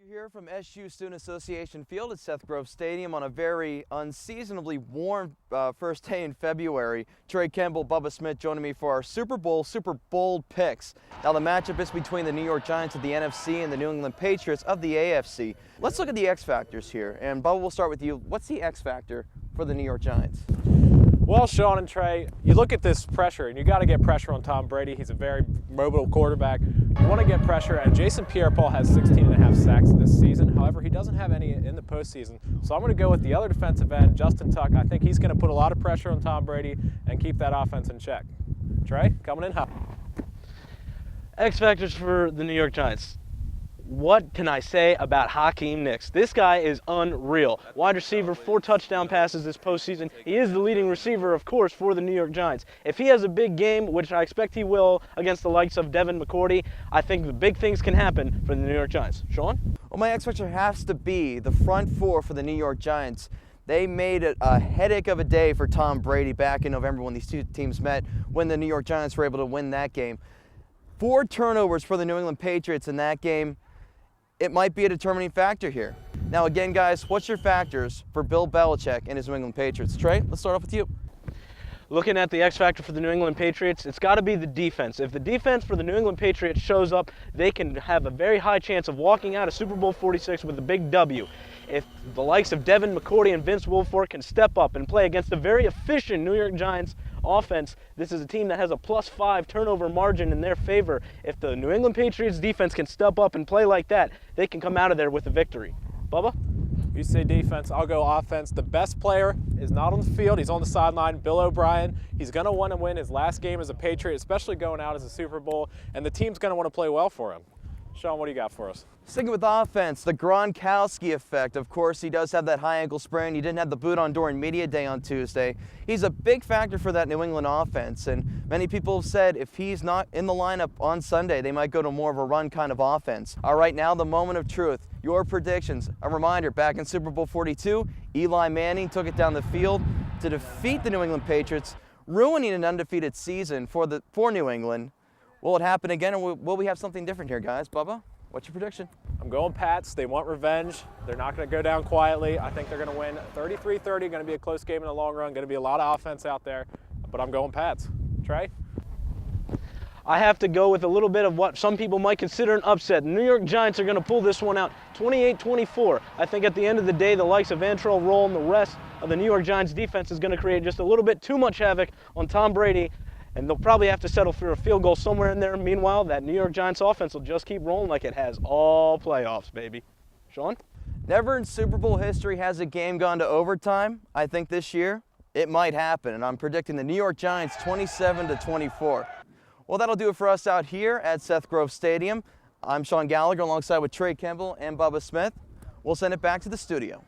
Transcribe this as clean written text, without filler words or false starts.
Here from SU Student Association Field at Seth Grove Stadium on a very unseasonably warm first day in February. Trey Kemble, Bubba Smith joining me for our Super Bowl picks. Now the matchup is between the New York Giants of the NFC and the New England Patriots of the AFC. Let's look at the X factors here, and Bubba, we'll start with you. What's the X factor for the New York Giants? Well, Sean and Trey, you look at this pressure, and you got to get pressure on Tom Brady. He's a very mobile quarterback. You want to get pressure, and Jason Pierre-Paul has 16.5 sacks this season. However, he doesn't have any in the postseason. So I'm going to go with the other defensive end, Justin Tuck. I think he's going to put a lot of pressure on Tom Brady and keep that offense in check. Trey, coming in hot. X factors for the New York Giants. What can I say about Hakeem Nicks? This guy is unreal. Wide receiver, 4 touchdown passes this postseason. He is the leading receiver, of course, for the New York Giants. If he has a big game, which I expect he will against the likes of Devin McCourty, I think the big things can happen for the New York Giants. Sean? Well, my X factor has to be the front four for the New York Giants. They made it a headache of a day for Tom Brady back in November when these two teams met, when the New York Giants were able to win that game. 4 turnovers for the New England Patriots in that game. It might be a determining factor here. Now again, guys, what's your factors for Bill Belichick and his New England Patriots? Trey, let's start off with you. Looking at the X factor for the New England Patriots, it's got to be the defense. If the defense for the New England Patriots shows up, they can have a very high chance of walking out of Super Bowl 46 with a big W. If the likes of Devin McCourty and Vince Wilfork can step up and play against a very efficient New York Giants offense, this is a team that has a +5 turnover margin in their favor. If the New England Patriots defense can step up and play like that, they can come out of there with a victory. Bubba? You say defense, I'll go offense. The best player is not on the field. He's on the sideline, Bill O'Brien. He's going to want to win his last game as a Patriot, especially going out as a Super Bowl, and the team's going to want to play well for him. Sean, what do you got for us? Sticking with offense, the Gronkowski effect. Of course, he does have that high ankle sprain. He didn't have the boot on during media day on Tuesday. He's a big factor for that New England offense, and many people have said if he's not in the lineup on Sunday, they might go to more of a run kind of offense. All right, now the moment of truth. Your predictions. A reminder, back in Super Bowl 42, Eli Manning took it down the field to defeat the New England Patriots, ruining an undefeated season for New England. Will it happen again, or will we have something different here, guys? Bubba, what's your prediction? I'm going Pats. They want revenge. They're not going to go down quietly. I think they're going to win 33-30. Going to be a close game in the long run. Going to be a lot of offense out there, but I'm going Pats. Trey? I have to go with a little bit of what some people might consider an upset. The New York Giants are going to pull this one out 28-24. I think at the end of the day, the likes of Antrell Roll and the rest of the New York Giants defense is going to create just a little bit too much havoc on Tom Brady, and they'll probably have to settle for a field goal somewhere in there. Meanwhile, that New York Giants offense will just keep rolling like it has all playoffs, baby. Sean? Never in Super Bowl history has a game gone to overtime. I think this year it might happen, and I'm predicting the New York Giants 27-24. Well, that'll do it for us out here at Seth Grove Stadium. I'm Sean Gallagher alongside with Trey Kemble and Bubba Smith. We'll send it back to the studio.